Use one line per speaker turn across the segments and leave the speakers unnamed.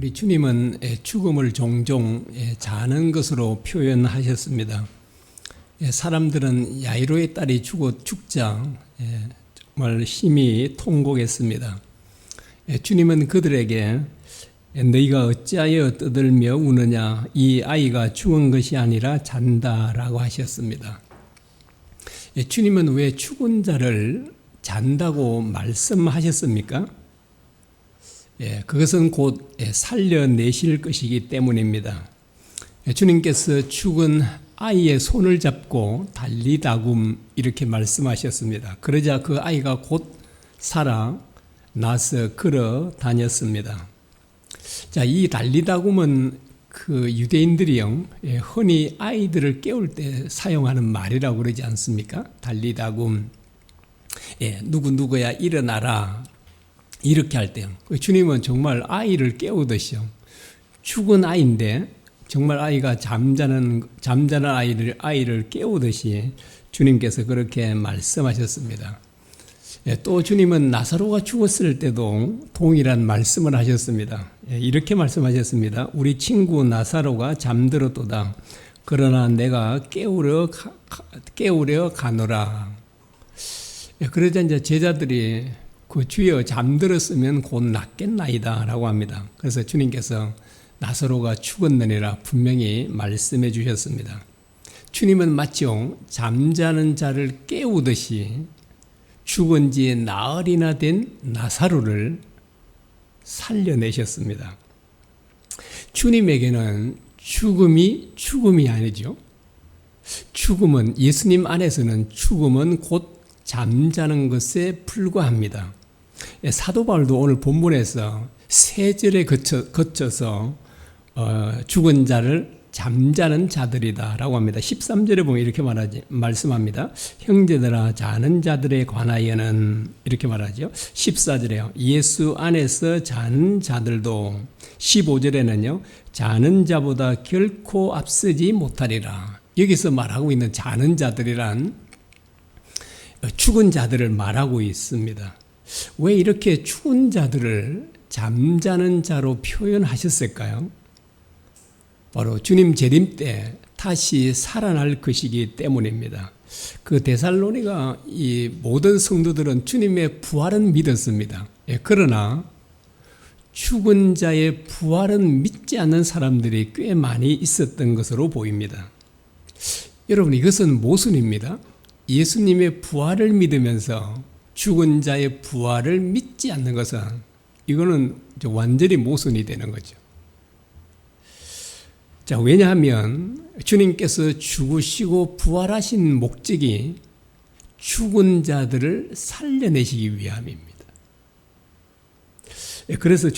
우리 주님은 죽음을 종종 자는 것으로 표현하셨습니다. 사람들은 야이로의 딸이 죽자 정말 심히 통곡했습니다. 주님은 그들에게 너희가 어찌하여 떠들며 우느냐, 이 아이가 죽은 것이 아니라 잔다라고 하셨습니다. 주님은 왜 죽은 자를 잔다고 말씀하셨습니까? 그것은 곧 살려내실 것이기 때문입니다. 주님께서 죽은 아이의 손을 잡고 달리다굼 이렇게 말씀하셨습니다. 그러자 그 아이가 곧 살아나서 걸어 다녔습니다. 자, 이 달리다굼은 그 유대인들이요, 흔히 아이들을 깨울 때 사용하는 말이라고 그러지 않습니까? 달리다굼. 누구누구야 일어나라. 이렇게 할 때요. 주님은 정말 아이를 깨우듯이요. 죽은 아이인데 정말 아이가 잠자는 아이를 깨우듯이 주님께서 그렇게 말씀하셨습니다. 또 주님은 나사로가 죽었을 때도 동일한 말씀을 하셨습니다. 이렇게 말씀하셨습니다. 우리 친구 나사로가 잠들었도다. 그러나 내가 깨우려 가노라. 그러자 이제 제자들이 그 주여 잠들었으면 곧 낫겠나이다 라고 합니다. 그래서 주님께서 나사로가 죽었느니라 분명히 말씀해 주셨습니다. 주님은 마치 잠자는 자를 깨우듯이 죽은 지 나흘이나 된 나사로를 살려내셨습니다. 주님에게는 죽음이 아니죠. 예수님 안에서는 죽음은 곧 잠자는 것에 불과합니다. 사도 바울도 오늘 본문에서 세 절에 거쳐서 죽은 자를 잠자는 자들이다 라고 합니다. 13절에 보면 이렇게 말씀합니다. 형제들아, 자는 자들에 관하여는 이렇게 말하죠. 14절에요. 예수 안에서 자는 자들도, 15절에는요. 자는 자보다 결코 앞서지 못하리라. 여기서 말하고 있는 자는 자들이란 죽은 자들을 말하고 있습니다. 왜 이렇게 죽은 자들을 잠자는 자로 표현하셨을까요? 바로 주님 재림 때 다시 살아날 것이기 때문입니다. 그 데살로니가 이 모든 성도들은 주님의 부활은 믿었습니다. 그러나 죽은 자의 부활은 믿지 않는 사람들이 꽤 많이 있었던 것으로 보입니다. 여러분, 이것은 모순입니다. 예수님의 부활을 믿으면서 죽은 자의 부활을 믿지 않는 것은 이거는 완전히 모순이 되는 거죠. 자, 왜냐하면 주님께서 죽으시고 부활하신 목적이 죽은 자들을 살려내시기 위함입니다. 그래서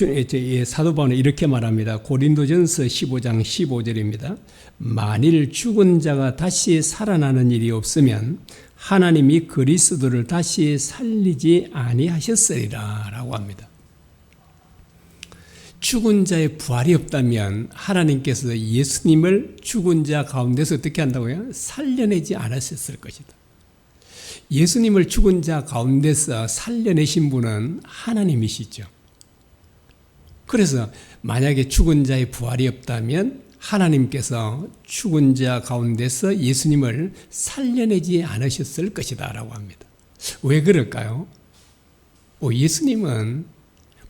사도 바울은 이렇게 말합니다. 고린도전서 15장 15절입니다. 만일 죽은 자가 다시 살아나는 일이 없으면 하나님이 그리스도를 다시 살리지 아니하셨으리라 라고 합니다. 죽은 자의 부활이 없다면 하나님께서 예수님을 죽은 자 가운데서 어떻게 한다고요? 살려내지 않으셨을 것이다. 예수님을 죽은 자 가운데서 살려내신 분은 하나님이시죠. 그래서 만약에 죽은 자의 부활이 없다면 하나님께서 죽은 자 가운데서 예수님을 살려내지 않으셨을 것이다 라고 합니다. 왜 그럴까요? 예수님은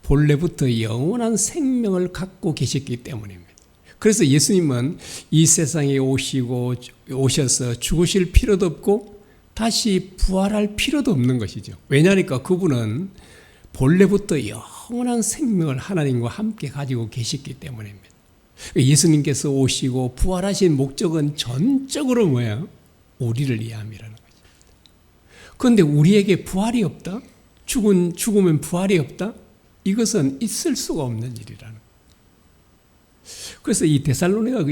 본래부터 영원한 생명을 갖고 계셨기 때문입니다. 그래서 예수님은 이 세상에 오셔서 죽으실 필요도 없고 다시 부활할 필요도 없는 것이죠. 왜냐하니까 그분은 본래부터 영원한 생명을 하나님과 함께 가지고 계셨기 때문입니다. 예수님께서 오시고 부활하신 목적은 전적으로 뭐예요? 우리를 위함이라는 거죠. 그런데 우리에게 부활이 없다? 죽으면 부활이 없다? 이것은 있을 수가 없는 일이라는 거예요. 그래서 이 데살로니가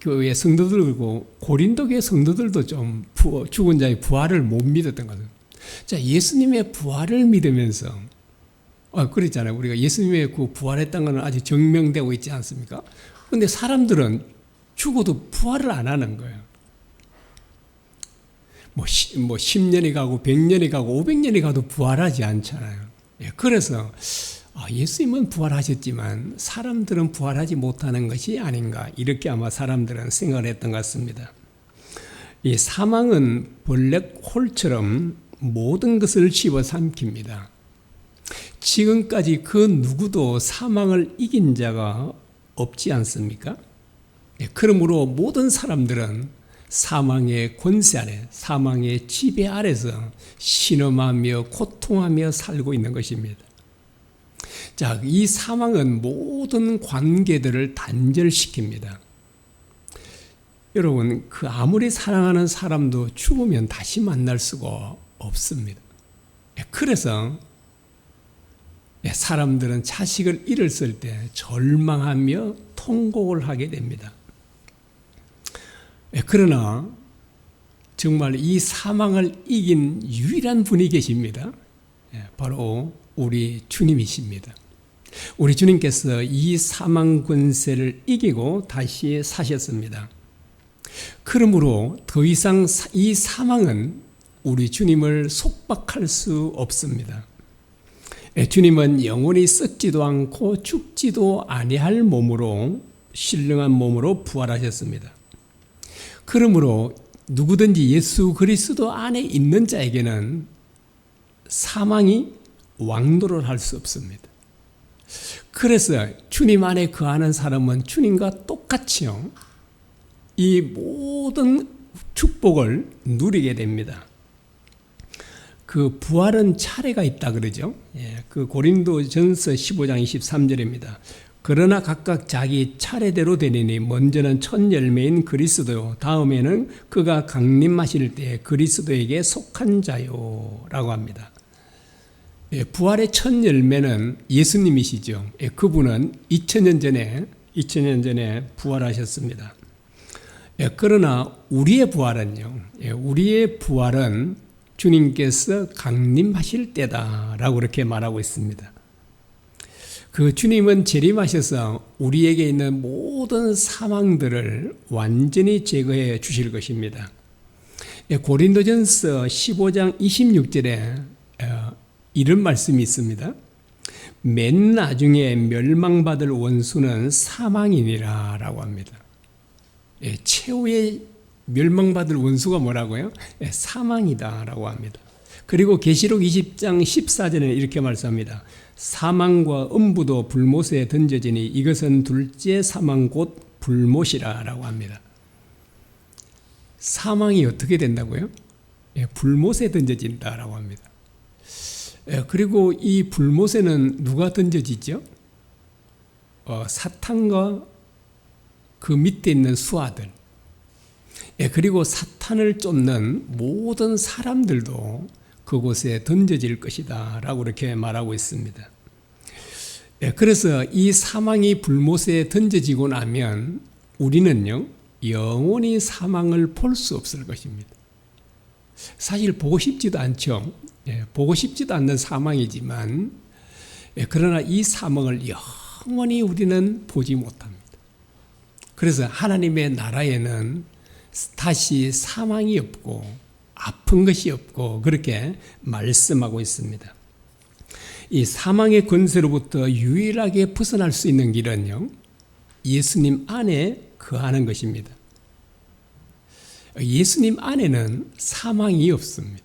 교회 성도들고 고린도 교회 성도들도 좀 죽은 자의 부활을 못 믿었던 거죠. 자, 예수님의 부활을 믿으면서 그랬잖아요. 우리가 예수님의 그 부활했다는 것은 아직 증명되고 있지 않습니까? 그런데 사람들은 죽어도 부활을 안 하는 거예요. 10년이 가고 100년이 가고 500년이 가도 부활하지 않잖아요. 그래서 예수님은 부활하셨지만 사람들은 부활하지 못하는 것이 아닌가, 이렇게 아마 사람들은 생각을 했던 것 같습니다. 이 사망은 블랙홀처럼 모든 것을 집어삼킵니다. 지금까지 그 누구도 사망을 이긴 자가 없지 않습니까? 그러므로 모든 사람들은 사망의 권세 아래, 사망의 지배 아래서 신음하며 고통하며 살고 있는 것입니다. 자, 이 사망은 모든 관계들을 단절시킵니다. 여러분, 그 아무리 사랑하는 사람도 죽으면 다시 만날 수가 없습니다. 그래서 사람들은 자식을 잃었을 때 절망하며 통곡을 하게 됩니다. 그러나 정말 이 사망을 이긴 유일한 분이 계십니다. 바로 우리 주님이십니다. 우리 주님께서 이 사망 권세를 이기고 다시 사셨습니다. 그러므로 더 이상 이 사망은 우리 주님을 속박할 수 없습니다. 주님은 영원히 썩지도 않고 죽지도 아니할 몸으로, 신령한 몸으로 부활하셨습니다. 그러므로 누구든지 예수 그리스도 안에 있는 자에게는 사망이 왕노를 할 수 없습니다. 그래서 주님 안에 거하는 사람은 주님과 똑같이요, 이 모든 축복을 누리게 됩니다. 그 부활은 차례가 있다 그러죠. 그 고린도전서 15장 23절입니다. 그러나 각각 자기 차례대로 되리니 먼저는 첫 열매인 그리스도, 다음에는 그가 강림하실 때 그리스도에게 속한 자요 라고 합니다. 부활의 첫 열매는 예수님이시죠. 그분은 2000년 전에 부활하셨습니다. 그러나 우리의 부활은요, 우리의 부활은 주님께서 강림하실 때다라고 그렇게 말하고 있습니다. 그 주님은 재림하셔서 우리에게 있는 모든 사망들을 완전히 제거해 주실 것입니다. 고린도전서 15장 26절에 이런 말씀이 있습니다. 맨 나중에 멸망받을 원수는 사망이니라 라고 합니다. 최후의 멸망받을 원수가 뭐라고요? 사망이다 라고 합니다. 그리고 계시록 20장 14절에 이렇게 말씀합니다. 사망과 음부도 불못에 던져지니 이것은 둘째 사망 곧 불못이라 라고 합니다. 사망이 어떻게 된다고요? 불못에 던져진다라고 합니다. 그리고 이 불못에는 누가 던져지죠? 사탄과 그 밑에 있는 수하들, 그리고 사탄을 쫓는 모든 사람들도 그곳에 던져질 것이다 라고 이렇게 말하고 있습니다. 그래서 이 사망이 불못에 던져지고 나면 우리는요, 영원히 사망을 볼 수 없을 것입니다. 사실 보고 싶지도 않죠. 보고 싶지도 않는 사망이지만, 그러나 이 사망을 영원히 우리는 보지 못합니다. 그래서 하나님의 나라에는 다시 사망이 없고 아픈 것이 없고 그렇게 말씀하고 있습니다. 이 사망의 권세로부터 유일하게 벗어날 수 있는 길은요, 예수님 안에 거하는 것입니다. 예수님 안에는 사망이 없습니다.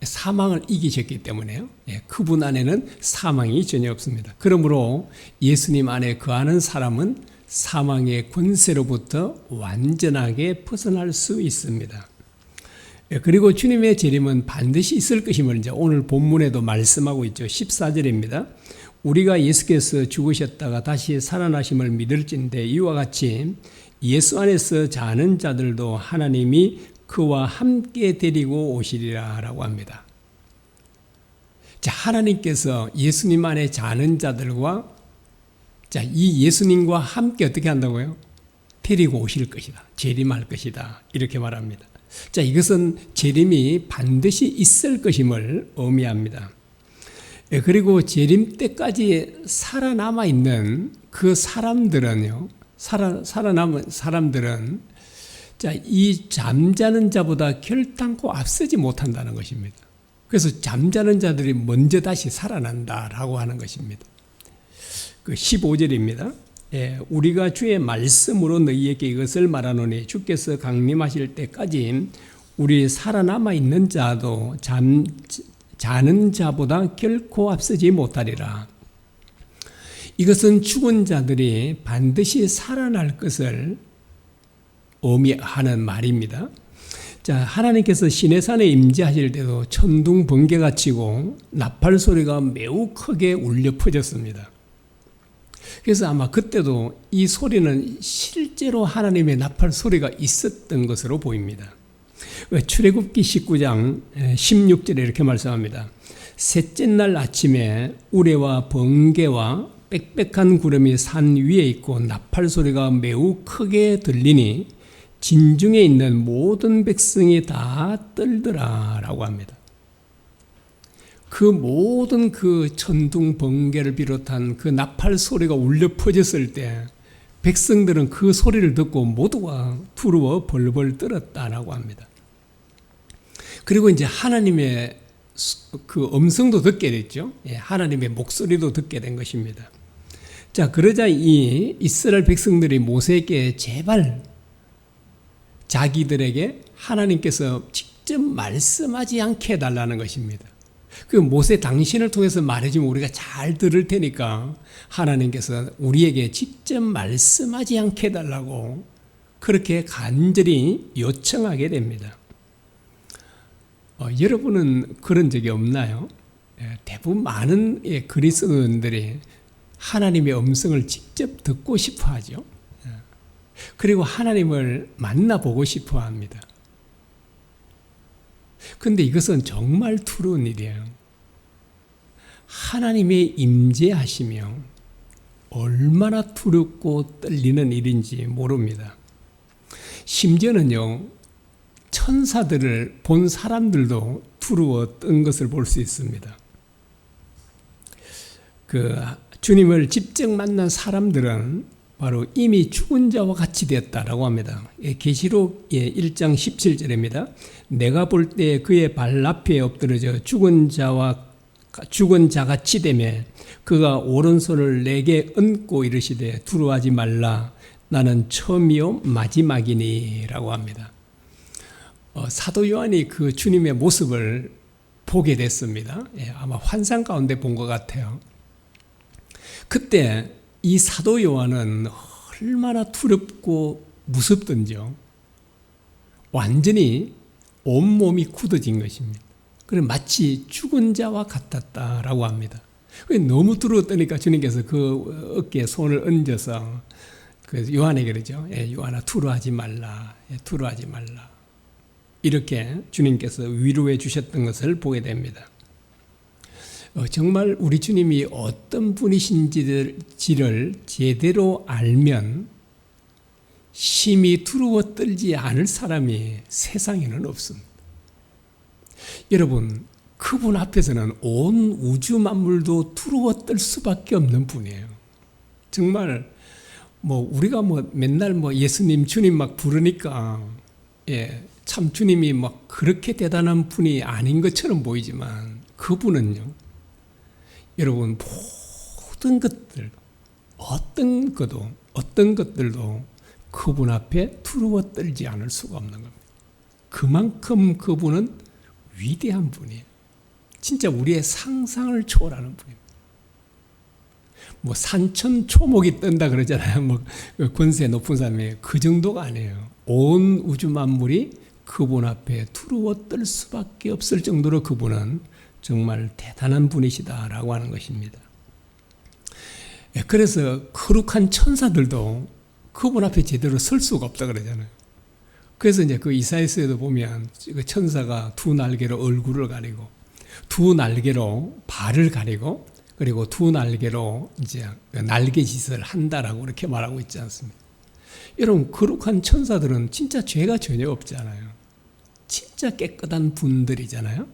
사망을 이기셨기 때문에요. 그분 안에는 사망이 전혀 없습니다. 그러므로 예수님 안에 거하는 사람은 사망의 권세로부터 완전하게 벗어날 수 있습니다. 그리고 주님의 재림은 반드시 있을 것임을 이제 오늘 본문에도 말씀하고 있죠. 14절입니다. 우리가 예수께서 죽으셨다가 다시 살아나심을 믿을진대 이와 같이 예수 안에서 자는 자들도 하나님이 그와 함께 데리고 오시리라 라고 합니다. 자, 하나님께서 예수님 안에 자는 자들과 이 예수님과 함께 어떻게 한다고요? 데리고 오실 것이다. 재림할 것이다. 이렇게 말합니다. 자, 이것은 재림이 반드시 있을 것임을 의미합니다. 그리고 재림 때까지 살아남아 있는 그 사람들은요, 살아남은 사람들은 이 잠자는 자보다 결단코 앞서지 못한다는 것입니다. 그래서 잠자는 자들이 먼저 다시 살아난다라고 하는 것입니다. 그 15절입니다. 우리가 주의 말씀으로 너희에게 이것을 말하노니 주께서 강림하실 때까지 우리 살아남아 있는 자도 자는 자보다 결코 앞서지 못하리라. 이것은 죽은 자들이 반드시 살아날 것을 의미하는 말입니다. 자, 하나님께서 시내산에 임재하실 때도 천둥 번개가 치고 나팔 소리가 매우 크게 울려 퍼졌습니다. 그래서 아마 그때도 이 소리는 실제로 하나님의 나팔 소리가 있었던 것으로 보입니다. 출애굽기 19장 16절에 이렇게 말씀합니다. 셋째 날 아침에 우레와 번개와 빽빽한 구름이 산 위에 있고 나팔 소리가 매우 크게 들리니 진중에 있는 모든 백성이 다 떨더라 라고 합니다. 그 모든 그 천둥 번개를 비롯한 그 나팔 소리가 울려 퍼졌을 때 백성들은 그 소리를 듣고 모두가 두려워 벌벌 떨었다라고 합니다. 그리고 이제 하나님의 그 음성도 듣게 됐죠. 하나님의 목소리도 듣게 된 것입니다. 자, 그러자 이 이스라엘 백성들이 모세에게 제발 자기들에게 하나님께서 직접 말씀하지 않게 해달라는 것입니다. 그 모세 당신을 통해서 말해주면 우리가 잘 들을 테니까 하나님께서 우리에게 직접 말씀하지 않게 해달라고 그렇게 간절히 요청하게 됩니다. 여러분은 그런 적이 없나요? 대부분 많은 그리스도인들이 하나님의 음성을 직접 듣고 싶어 하죠. 그리고 하나님을 만나보고 싶어 합니다. 그런데 이것은 정말 두려운 일이에요. 하나님의 임재하시며 얼마나 두렵고 떨리는 일인지 모릅니다. 심지어는요, 천사들을 본 사람들도 두려웠던 것을 볼 수 있습니다. 그 주님을 직접 만난 사람들은 바로 이미 죽은 자와 같이 되었다라고 합니다. 계시록 1장 17절입니다. 내가 볼 때 그의 발 앞에 엎드러져 죽은 자같이 되며 그가 오른손을 내게 얹고 이르시되 두려워하지 말라 나는 처음이요 마지막이니 라고 합니다. 사도 요한이 그 주님의 모습을 보게 됐습니다. 아마 환상 가운데 본 것 같아요. 그때 이 사도 요한은 얼마나 두렵고 무섭던지요. 완전히 온몸이 굳어진 것입니다. 그래 마치 죽은 자와 같았다라고 합니다. 너무 두려웠다니까 주님께서 그 어깨에 손을 얹어서 그 요한에게 그러죠. 요한아 두려워하지 말라. 두려워하지 말라. 이렇게 주님께서 위로해 주셨던 것을 보게 됩니다. 정말 우리 주님이 어떤 분이신지를 제대로 알면 심히 두려워 떨지 않을 사람이 세상에는 없습니다. 여러분, 그분 앞에서는 온 우주 만물도 두려워 떨 수밖에 없는 분이에요. 정말 우리가 맨날 예수님 주님 막 부르니까 참 주님이 막 그렇게 대단한 분이 아닌 것처럼 보이지만 그분은요, 여러분 모든 것들 어떤 것들도 그분 앞에 두려워 떨지 않을 수가 없는 겁니다. 그만큼 그분은 위대한 분이에요. 진짜 우리의 상상을 초월하는 분입니다. 산천 초목이 뜬다 그러잖아요. 권세 높은 사람이 그 정도가 아니에요. 온 우주 만물이 그분 앞에 두려워 떨 수밖에 없을 정도로 그분은 정말 대단한 분이시다라고 하는 것입니다. 그래서 거룩한 천사들도 그분 앞에 제대로 설 수가 없다 그러잖아요. 그래서 이제 그 이사야서에도 보면 그 천사가 두 날개로 얼굴을 가리고 두 날개로 발을 가리고 그리고 두 날개로 이제 날개짓을 한다라고 이렇게 말하고 있지 않습니까? 여러분, 거룩한 천사들은 진짜 죄가 전혀 없잖아요. 진짜 깨끗한 분들이잖아요.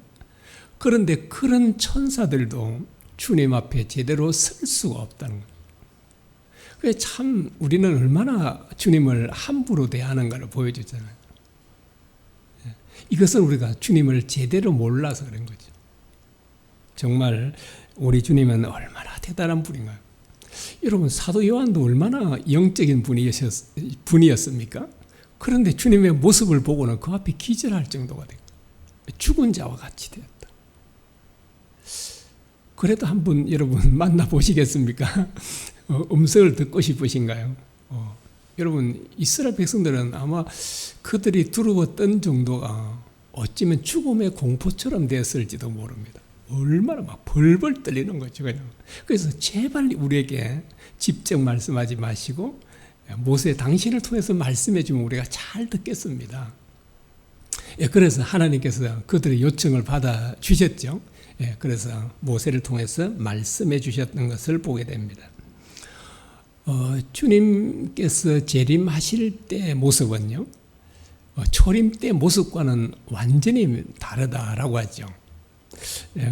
그런데 그런 천사들도 주님 앞에 제대로 설 수가 없다는 거예요. 그게 참 우리는 얼마나 주님을 함부로 대하는가를 보여주잖아요. 이것은 우리가 주님을 제대로 몰라서 그런 거죠. 정말 우리 주님은 얼마나 대단한 분인가요? 여러분, 사도 요한도 얼마나 영적인 분이었습니까? 그런데 주님의 모습을 보고는 그 앞에 기절할 정도가 되고 죽은 자와 같이 되었다. 그래도 한번 여러분 만나보시겠습니까? 음성을 듣고 싶으신가요? 여러분, 이스라엘 백성들은 아마 그들이 두려웠던 정도가 어쩌면 죽음의 공포처럼 되었을지도 모릅니다. 얼마나 막 벌벌 떨리는 거죠, 그냥. 그래서 제발 우리에게 직접 말씀하지 마시고 모세 당신을 통해서 말씀해 주면 우리가 잘 듣겠습니다. 그래서 하나님께서 그들의 요청을 받아 주셨죠. 그래서 모세를 통해서 말씀해 주셨던 것을 보게 됩니다. 주님께서 재림하실 때 모습은요, 초림 때 모습과는 완전히 다르다라고 하죠.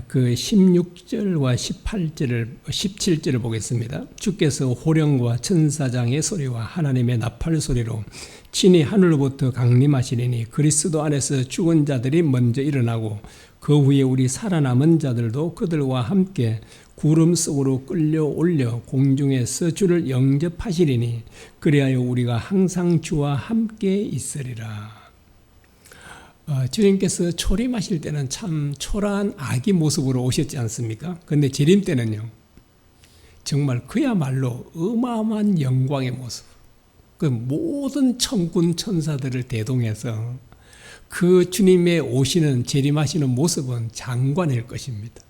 그 16절과 17절을 보겠습니다. 주께서 호령과 천사장의 소리와 하나님의 나팔 소리로 친히 하늘로부터 강림하시리니 그리스도 안에서 죽은 자들이 먼저 일어나고 그 후에 우리 살아남은 자들도 그들과 함께 구름 속으로 끌려올려 공중에서 주를 영접하시리니 그리하여 우리가 항상 주와 함께 있으리라. 주님께서 초림하실 때는 참 초라한 아기 모습으로 오셨지 않습니까? 그런데 재림 때는요, 정말 그야말로 어마어마한 영광의 모습, 그 모든 천군 천사들을 대동해서 그 주님의 오시는 재림하시는 모습은 장관일 것입니다.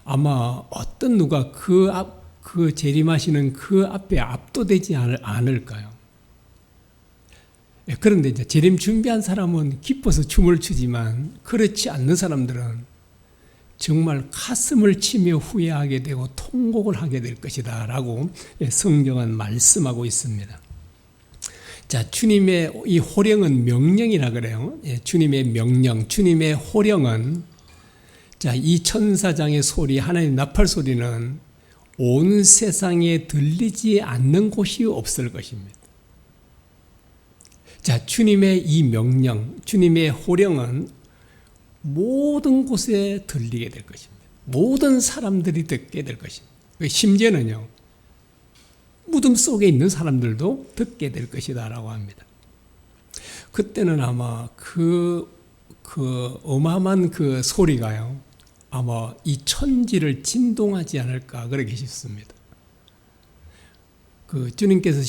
아마 어떤 누가 그 재림하시는 그 앞에 압도되지 않을까요? 그런데 이제 재림 준비한 사람은 기뻐서 춤을 추지만 그렇지 않는 사람들은 정말 가슴을 치며 후회하게 되고 통곡을 하게 될 것이다 라고 성경은 말씀하고 있습니다. 자, 주님의 이 호령은 명령이라 그래요. 주님의 명령, 주님의 호령은, 자, 이 천사장의 소리, 하나님 나팔 소리는 온 세상에 들리지 않는 곳이 없을 것입니다. 자, 주님의 이 명령, 주님의 호령은 모든 곳에 들리게 될 것입니다. 모든 사람들이 듣게 될 것입니다. 심지어는요, 무덤 속에 있는 사람들도 듣게 될 것이다 라고 합니다. 그때는 아마 그 어마어마한 그 소리가요, 아마 이 천지를 진동하지 않을까 그러기 싶습니다. 주님께서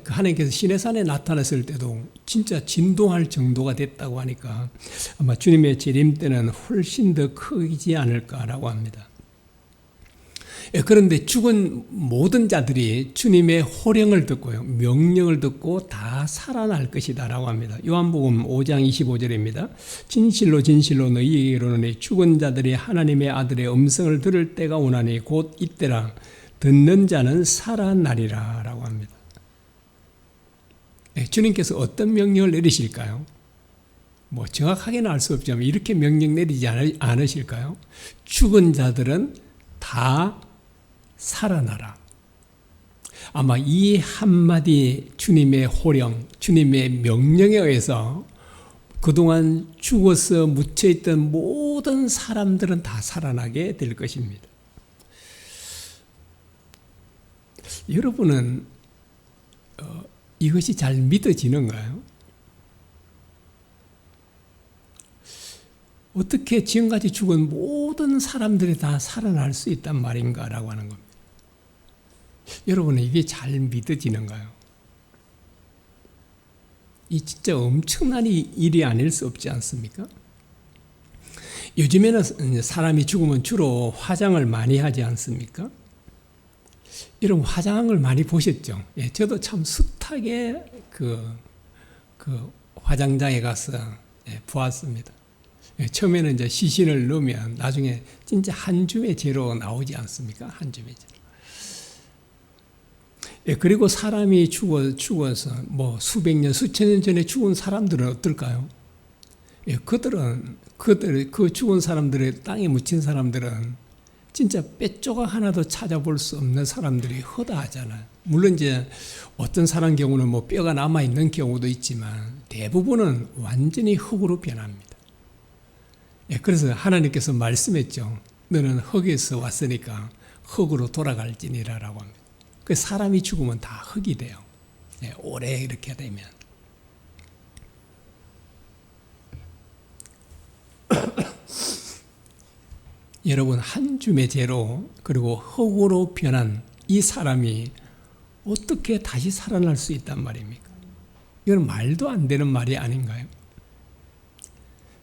하나님께서 시내산에 나타났을 때도 진짜 진동할 정도가 됐다고 하니까 아마 주님의 재림 때는 훨씬 더 크지 않을까라고 합니다. 그런데 죽은 모든 자들이 주님의 호령을 듣고요, 명령을 듣고 다 살아날 것이다 라고 합니다. 요한복음 5장 25절입니다. 진실로 진실로 너희에게 이르노니 죽은 자들이 하나님의 아들의 음성을 들을 때가 오나니 곧 이때라. 듣는 자는 살아나리라 라고 합니다. 주님께서 어떤 명령을 내리실까요? 뭐 정확하게는 알 수 없지만 이렇게 명령 내리지 않으실까요? 죽은 자들은 다 살아나라. 아마 이 한마디 주님의 호령, 주님의 명령에 의해서 그동안 죽어서 묻혀있던 모든 사람들은 다 살아나게 될 것입니다. 여러분은 이것이 잘 믿어지는가요? 어떻게 지금까지 죽은 모든 사람들이 다 살아날 수 있단 말인가라고 하는 겁니다. 여러분은 이게 잘 믿어지는가요? 이 진짜 엄청난 일이 아닐 수 없지 않습니까? 요즘에는 사람이 죽으면 주로 화장을 많이 하지 않습니까? 여러분 화장을 많이 보셨죠? 저도 참 숱하게 그 화장장에 가서 보았습니다. 처음에는 이제 시신을 넣으면 나중에 진짜 한 줌의 재로 나오지 않습니까? 한 줌의 재로. 그리고 사람이 죽어서 뭐 수백 년, 수천 년 전에 죽은 사람들은 어떨까요? 그 죽은 사람들의 땅에 묻힌 사람들은 진짜 뼈조각 하나도 찾아볼 수 없는 사람들이 허다하잖아요. 물론 이제 어떤 사람 경우는 뭐 뼈가 남아있는 경우도 있지만 대부분은 완전히 흙으로 변합니다. 그래서 하나님께서 말씀했죠. 너는 흙에서 왔으니까 흙으로 돌아갈지니라라고 합니다. 그 사람이 죽으면 다 흙이 돼요. 예, 오래 이렇게 되면. 여러분, 한 줌의 죄로 그리고 흙으로 변한 이 사람이 어떻게 다시 살아날 수 있단 말입니까? 이건 말도 안 되는 말이 아닌가요?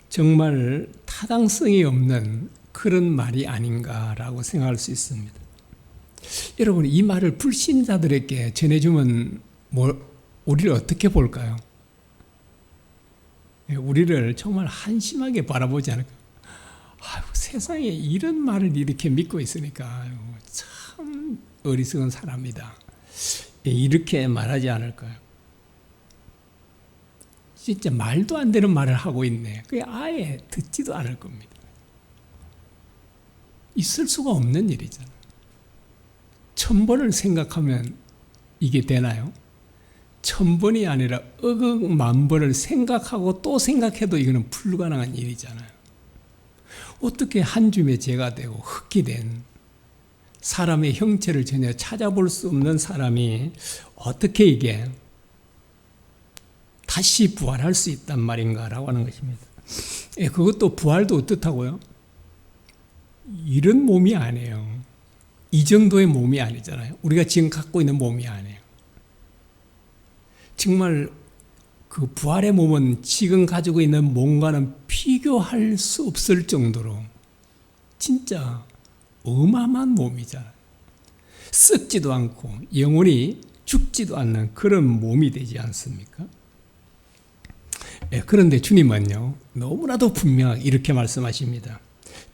정말 타당성이 없는 그런 말이 아닌가라고 생각할 수 있습니다. 여러분, 이 말을 불신자들에게 전해주면 우리를 어떻게 볼까요? 우리를 정말 한심하게 바라보지 않을까요? 아유, 세상에 이런 말을 이렇게 믿고 있으니까 아유, 참 어리석은 사람이다. 이렇게 말하지 않을까요? 진짜 말도 안 되는 말을 하고 있네. 그게 아예 듣지도 않을 겁니다. 있을 수가 없는 일이잖아요. 1000번을 생각하면 이게 되나요? 1000번이 아니라 억억 만번을 생각하고 또 생각해도 이거는 불가능한 일이잖아요. 어떻게 한 줌의 죄가 되고 흙이 된 사람의 형체를 전혀 찾아볼 수 없는 사람이 어떻게 이게 다시 부활할 수 있단 말인가라고 하는 것입니다. 그것도 부활도 어떻다고요? 이런 몸이 아니에요. 이 정도의 몸이 아니잖아요. 우리가 지금 갖고 있는 몸이 아니에요. 정말 그 부활의 몸은 지금 가지고 있는 몸과는 비교할 수 없을 정도로 진짜 어마어마한 몸이잖아요. 썩지도 않고 영원히 죽지도 않는 그런 몸이 되지 않습니까? 그런데 주님은요, 너무나도 분명하게 이렇게 말씀하십니다.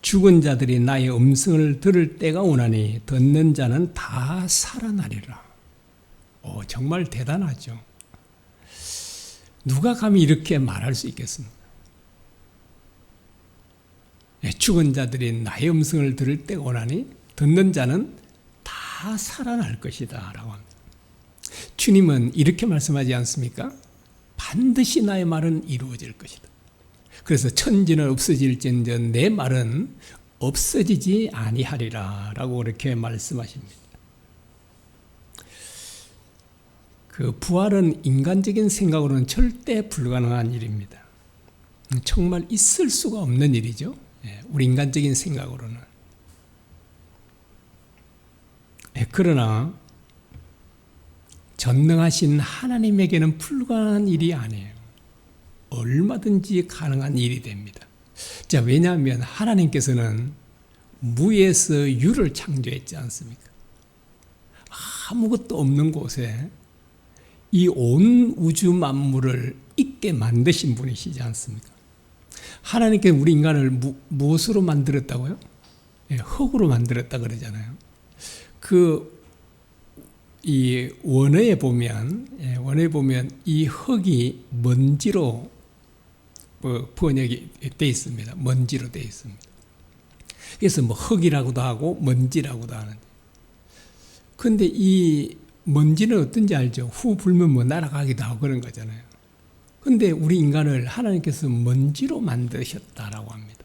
죽은 자들이 나의 음성을 들을 때가 오나니 듣는 자는 다 살아나리라. 정말 대단하죠. 누가 감히 이렇게 말할 수 있겠습니까? 죽은 자들이 나의 음성을 들을 때가 오나니 듣는 자는 다 살아날 것이다 라고 합니다. 주님은 이렇게 말씀하지 않습니까? 반드시 나의 말은 이루어질 것이다. 그래서 천지는 없어질지언정 내 말은 없어지지 아니하리라 라고 그렇게 말씀하십니다. 그 부활은 인간적인 생각으로는 절대 불가능한 일입니다. 정말 있을 수가 없는 일이죠. 우리 인간적인 생각으로는. 그러나 전능하신 하나님에게는 불가능한 일이 아니에요. 얼마든지 가능한 일이 됩니다. 자, 왜냐하면 하나님께서는 무에서 유를 창조했지 않습니까? 아무것도 없는 곳에 이 온 우주 만물을 있게 만드신 분이시지 않습니까? 하나님께 우리 인간을 무엇으로 만들었다고요? 흙으로 만들었다 그러잖아요. 이 원어에 보면 이 흙이 먼지로 번역이 되어 있습니다. 먼지로 되어 있습니다. 그래서 흙이라고도 하고 먼지라고도 하는데, 근데 이 먼지는 어떤지 알죠? 후 불면 날아가기도 하고 그런 거잖아요. 근데 우리 인간을 하나님께서 먼지로 만드셨다라고 합니다.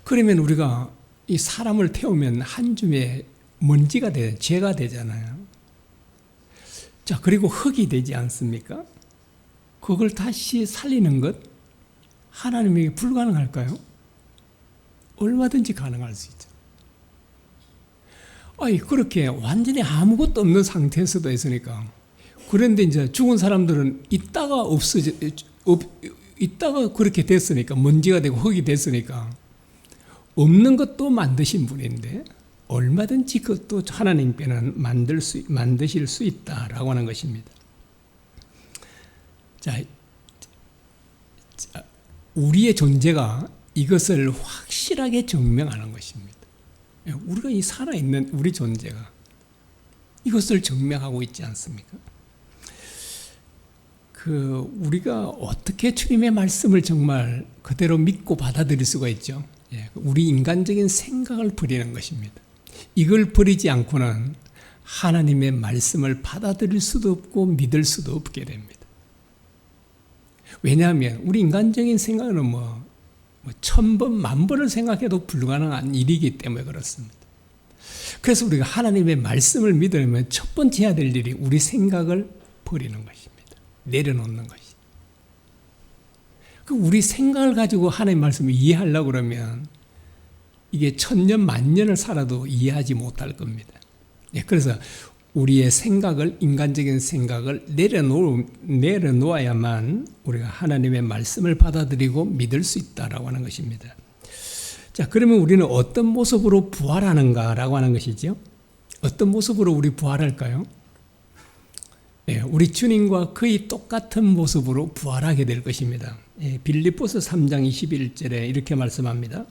그러면 우리가 이 사람을 태우면 한 줌의 먼지가 죄가 되잖아요. 자, 그리고 흙이 되지 않습니까? 그걸 다시 살리는 것 하나님에게 불가능할까요? 얼마든지 가능할 수 있죠. 그렇게 완전히 아무것도 없는 상태에서도 있으니까. 그런데 이제 죽은 사람들은 있다가 그렇게 됐으니까, 먼지가 되고 흙이 됐으니까 없는 것도 만드신 분인데 얼마든지 그것도 하나님께는 만드실 수 있다라고 하는 것입니다. 자, 우리의 존재가 이것을 확실하게 증명하는 것입니다. 우리가 이 살아있는 우리 존재가 이것을 증명하고 있지 않습니까? 우리가 어떻게 주님의 말씀을 정말 그대로 믿고 받아들일 수가 있죠? 우리 인간적인 생각을 버리는 것입니다. 이걸 버리지 않고는 하나님의 말씀을 받아들일 수도 없고 믿을 수도 없게 됩니다. 왜냐하면 우리 인간적인 생각은 뭐 1000번, 10,000번을 생각해도 불가능한 일이기 때문에 그렇습니다. 그래서 우리가 하나님의 말씀을 믿으려면 첫 번째 해야 될 일이 우리 생각을 버리는 것입니다. 내려놓는 것이. 우리 생각을 가지고 하나님의 말씀을 이해하려고 그러면 이게 1000년, 만년을 살아도 이해하지 못할 겁니다. 그래서 우리의 생각을, 인간적인 생각을 내려놓아야만 우리가 하나님의 말씀을 받아들이고 믿을 수 있다라고 하는 것입니다. 자, 그러면 우리는 어떤 모습으로 부활하는가라고 하는 것이죠. 어떤 모습으로 우리 부활할까요? 우리 주님과 거의 똑같은 모습으로 부활하게 될 것입니다. 빌립보서 3장 21절에 이렇게 말씀합니다.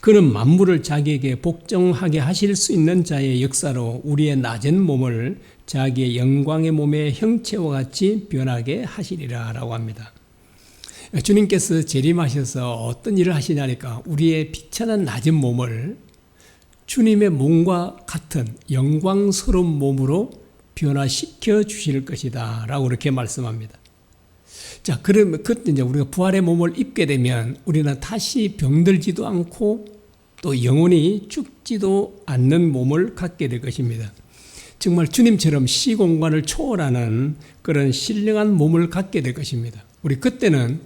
그는 만물을 자기에게 복종하게 하실 수 있는 자의 역사로 우리의 낮은 몸을 자기의 영광의 몸의 형체와 같이 변하게 하시리라 라고 합니다. 주님께서 재림하셔서 어떤 일을 하시냐니까 우리의 비천한 낮은 몸을 주님의 몸과 같은 영광스러운 몸으로 변화시켜 주실 것이다 라고 그렇게 말씀합니다. 자, 그러면 그때 이제 우리가 부활의 몸을 입게 되면 우리는 다시 병들지도 않고 또 영원히 죽지도 않는 몸을 갖게 될 것입니다. 정말 주님처럼 시공간을 초월하는 그런 신령한 몸을 갖게 될 것입니다. 우리 그때는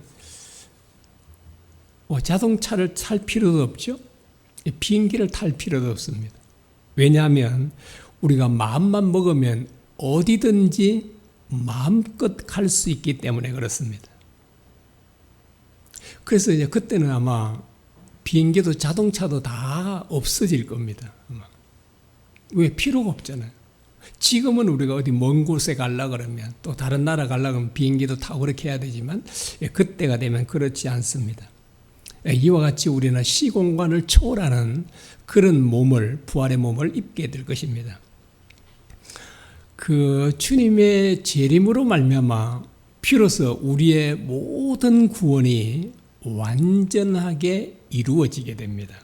자동차를 탈 필요도 없죠. 비행기를 탈 필요도 없습니다. 왜냐하면 우리가 마음만 먹으면 어디든지 마음껏 갈 수 있기 때문에 그렇습니다. 그래서 이제 그때는 아마 비행기도 자동차도 다 없어질 겁니다. 아마. 왜? 필요가 없잖아요. 지금은 우리가 어디 먼 곳에 가려고 그러면 또 다른 나라 가려고 하면 비행기도 타고 그렇게 해야 되지만 그때가 되면 그렇지 않습니다. 이와 같이 우리는 시공간을 초월하는 그런 몸을, 부활의 몸을 입게 될 것입니다. 그 주님의 재림으로 말미암아 비로소 우리의 모든 구원이 완전하게 이루어지게 됩니다.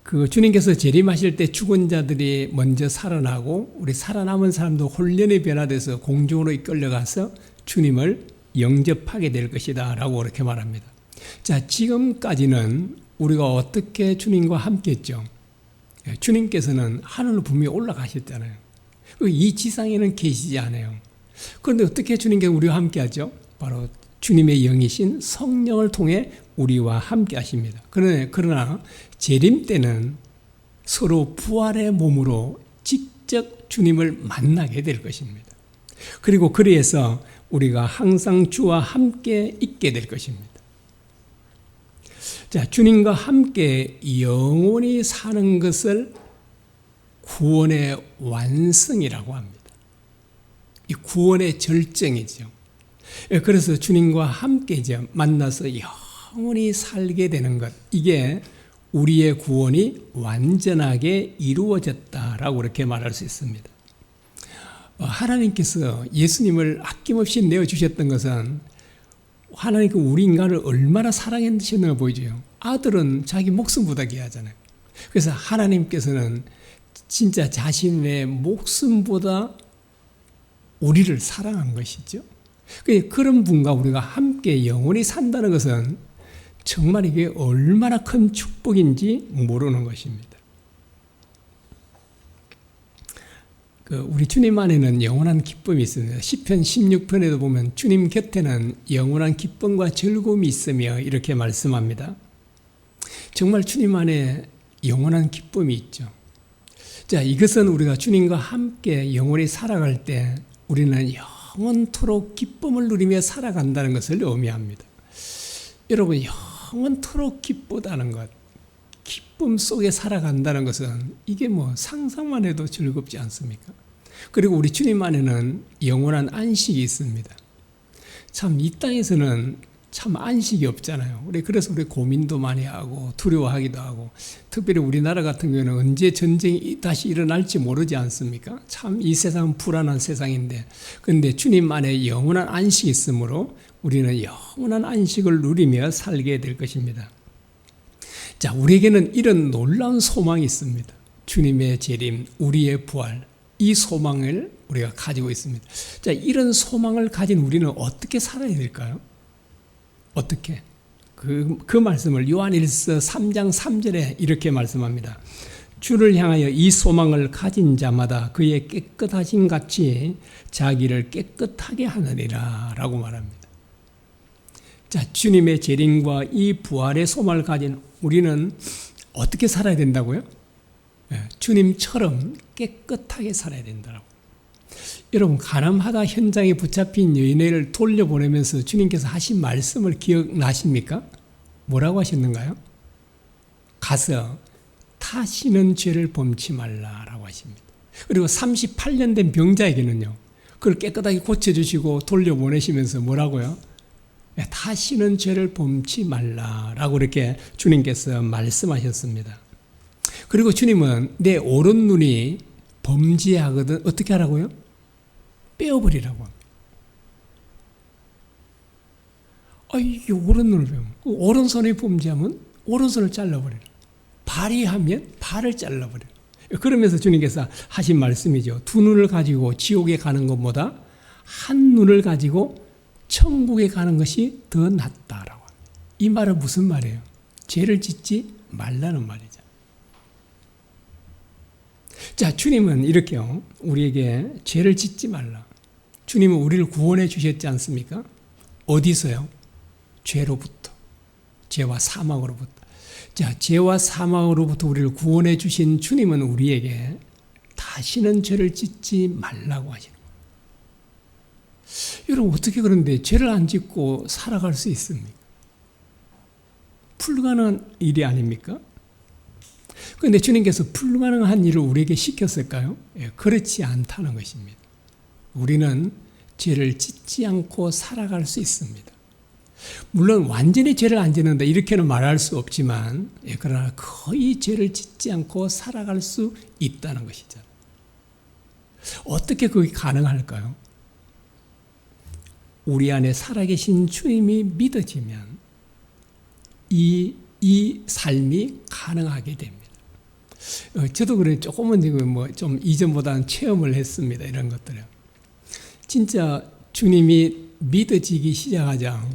그 주님께서 재림하실 때 죽은 자들이 먼저 살아나고 우리 살아남은 사람도 혼련에 변화돼서 공중으로 이끌려가서 주님을 영접하게 될 것이다 라고 그렇게 말합니다. 자, 지금까지는 우리가 어떻게 주님과 함께 했죠? 주님께서는 하늘로 분명히 올라가셨잖아요. 이 지상에는 계시지 않아요. 그런데 어떻게 주님께서 우리와 함께 하죠? 바로 주님의 영이신 성령을 통해 우리와 함께 하십니다. 그러나 재림 때는 서로 부활의 몸으로 직접 주님을 만나게 될 것입니다. 그리고 그리해서 우리가 항상 주와 함께 있게 될 것입니다. 자, 주님과 함께 영원히 사는 것을 구원의 완성이라고 합니다. 이 구원의 절정이죠. 그래서 주님과 함께 이제 만나서 영원히 살게 되는 것, 이게 우리의 구원이 완전하게 이루어졌다라고 그렇게 말할 수 있습니다. 하나님께서 예수님을 아낌없이 내어주셨던 것은 하나님께서 우리 인간을 얼마나 사랑했는가 보이죠. 아들은 자기 목숨보다 귀하잖아요. 그래서 하나님께서는 진짜 자신의 목숨보다 우리를 사랑한 것이죠. 그런 분과 우리가 함께 영원히 산다는 것은 정말 이게 얼마나 큰 축복인지 모르는 것입니다. 우리 주님 안에는 영원한 기쁨이 있습니다. 시편 16편에도 보면 주님 곁에는 영원한 기쁨과 즐거움이 있으며 이렇게 말씀합니다. 정말 주님 안에 영원한 기쁨이 있죠. 자, 이것은 우리가 주님과 함께 영원히 살아갈 때 우리는 영원토록 기쁨을 누리며 살아간다는 것을 의미합니다. 여러분, 영원토록 기쁘다는 것, 기쁨 속에 살아간다는 것은 이게 뭐 상상만 해도 즐겁지 않습니까? 그리고 우리 주님 안에는 영원한 안식이 있습니다. 참 이 땅에서는 참 안식이 없잖아요. 그래서 우리 고민도 많이 하고 두려워하기도 하고, 특별히 우리나라 같은 경우는 언제 전쟁이 다시 일어날지 모르지 않습니까? 참 이 세상은 불안한 세상인데, 그런데 주님 안에 영원한 안식이 있으므로 우리는 영원한 안식을 누리며 살게 될 것입니다. 자, 우리에게는 이런 놀라운 소망이 있습니다. 주님의 재림, 우리의 부활, 이 소망을 우리가 가지고 있습니다. 자, 이런 소망을 가진 우리는 어떻게 살아야 될까요? 어떻게? 그 말씀을 요한일서 3장 3절에 이렇게 말씀합니다. 주를 향하여 이 소망을 가진 자마다 그의 깨끗하심 같이 자기를 깨끗하게 하느니라 라고 말합니다. 자, 주님의 재림과 이 부활의 소망을 가진 우리는 어떻게 살아야 된다고요? 주님처럼 깨끗하게 살아야 된다고. 여러분, 가늠하다 현장에 붙잡힌 여인을 돌려보내면서 주님께서 하신 말씀을 기억나십니까? 뭐라고 하셨는가요? 가서 다시는 죄를 범치 말라라고 하십니다. 그리고 38년 된 병자에게는요, 그걸 깨끗하게 고쳐주시고 돌려보내시면서 뭐라고요? 다시는 죄를 범치 말라라고 이렇게 주님께서 말씀하셨습니다. 그리고 주님은 내 오른눈이 범죄하거든 어떻게 하라고요? 빼어버리라고 합니다. 이게 오른눈을 빼면 오른손에 범죄하면 오른손을 잘라버려요. 발이 하면 발을 잘라버려요. 그러면서 주님께서 하신 말씀이죠. 두 눈을 가지고 지옥에 가는 것보다 한 눈을 가지고 천국에 가는 것이 더 낫다라고 합니다. 이 말은 무슨 말이에요? 죄를 짓지 말라는 말이죠. 자, 주님은 이렇게요. 우리에게 죄를 짓지 말라. 주님은 우리를 구원해 주셨지 않습니까? 어디서요? 죄로부터. 죄와 사망으로부터. 자, 죄와 사망으로부터 우리를 구원해 주신 주님은 우리에게 다시는 죄를 짓지 말라고 하시는 거예요. 여러분, 어떻게 그런데 죄를 안 짓고 살아갈 수 있습니까? 불가능한 일이 아닙니까? 그런데 주님께서 불가능한 일을 우리에게 시켰을까요? 그렇지 않다는 것입니다. 우리는 죄를 짓지 않고 살아갈 수 있습니다. 물론 완전히 죄를 안 짓는다 이렇게는 말할 수 없지만 그러나 거의 죄를 짓지 않고 살아갈 수 있다는 것이죠. 어떻게 그게 가능할까요? 우리 안에 살아계신 주님이 믿어지면 이 삶이 가능하게 됩니다. 저도 그래 조금은 좀 이전보다는 체험을 했습니다. 이런 것들을. 진짜 주님이 믿어지기 시작하자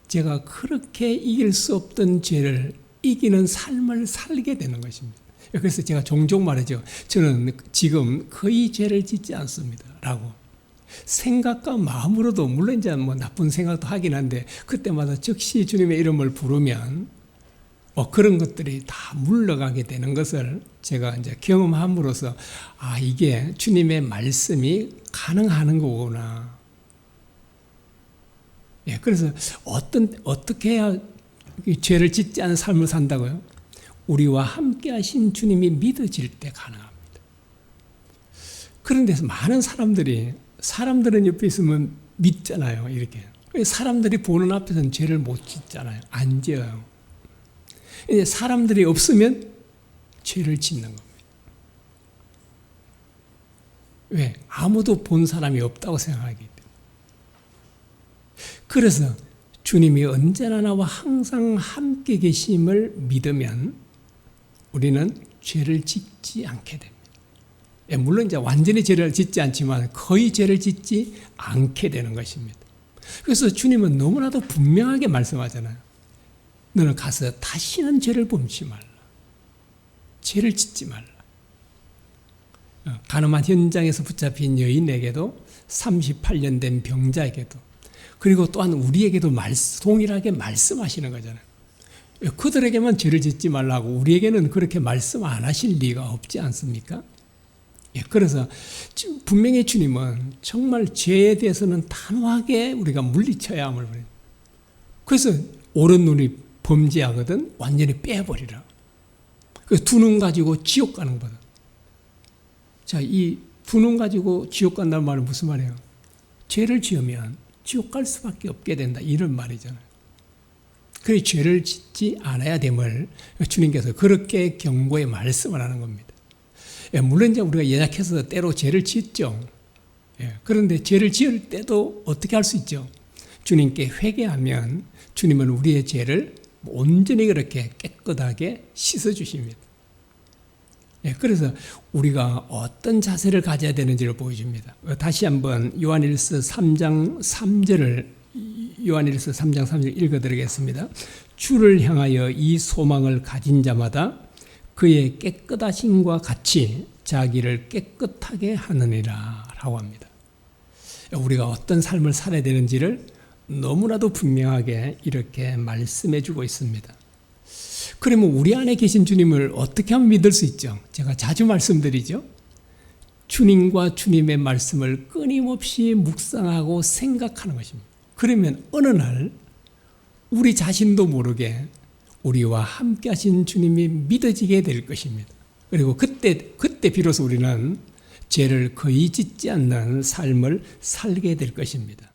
제가 그렇게 이길 수 없던 죄를 이기는 삶을 살게 되는 것입니다. 그래서 제가 종종 말하죠. 저는 지금 거의 죄를 짓지 않습니다. 라고. 생각과 마음으로도 물론 이제 나쁜 생각도 하긴 한데 그때마다 즉시 주님의 이름을 부르면 그런 것들이 다 물러가게 되는 것을 제가 이제 경험함으로써 이게 주님의 말씀이 가능한 거구나. 그래서 어떻게 해야 죄를 짓지 않은 삶을 산다고요? 우리와 함께 하신 주님이 믿어질 때 가능합니다. 그런 데서 많은 사람들은 옆에 있으면 믿잖아요. 이렇게. 사람들이 보는 앞에서는 죄를 못 짓잖아요. 안 지어요. 이제 사람들이 없으면 죄를 짓는 겁니다. 왜? 아무도 본 사람이 없다고 생각하기 때문에. 그래서 주님이 언제나 나와 항상 함께 계심을 믿으면 우리는 죄를 짓지 않게 됩니다. 물론 이제 완전히 죄를 짓지 않지만 거의 죄를 짓지 않게 되는 것입니다. 그래서 주님은 너무나도 분명하게 말씀하잖아요. 너는 가서 다시는 죄를 범치 말라. 죄를 짓지 말라. 가늠한 현장에서 붙잡힌 여인에게도 38년 된 병자에게도 그리고 또한 우리에게도 동일하게 말씀하시는 거잖아요. 그들에게만 죄를 짓지 말라고 우리에게는 그렇게 말씀 안 하실 리가 없지 않습니까? 그래서 분명히 주님은 정말 죄에 대해서는 단호하게 우리가 물리쳐야 함을 버려요. 그래서 오른 눈이 범죄하거든 완전히 빼버리라. 두 눈 가지고 지옥 가는 거다. 자, 이 두 눈 가지고 지옥 간다는 말은 무슨 말이에요? 죄를 지으면 지옥 갈 수밖에 없게 된다. 이런 말이잖아요. 그래서 죄를 짓지 않아야 됨을 주님께서 그렇게 경고의 말씀을 하는 겁니다. 물론 이제 우리가 연약해서 때로 죄를 짓죠. 그런데 죄를 지을 때도 어떻게 할 수 있죠? 주님께 회개하면 주님은 우리의 죄를 온전히 그렇게 깨끗하게 씻어주십니다. 그래서 우리가 어떤 자세를 가져야 되는지를 보여줍니다. 다시 한번 요한일서 3장 3절을 읽어드리겠습니다. 주를 향하여 이 소망을 가진 자마다 그의 깨끗하심과 같이 자기를 깨끗하게 하느니라 라고 합니다. 우리가 어떤 삶을 살아야 되는지를 너무나도 분명하게 이렇게 말씀해 주고 있습니다. 그러면 우리 안에 계신 주님을 어떻게 하면 믿을 수 있죠? 제가 자주 말씀드리죠. 주님과 주님의 말씀을 끊임없이 묵상하고 생각하는 것입니다. 그러면 어느 날 우리 자신도 모르게 우리와 함께 하신 주님이 믿어지게 될 것입니다. 그리고 그때 비로소 우리는 죄를 거의 짓지 않는 삶을 살게 될 것입니다.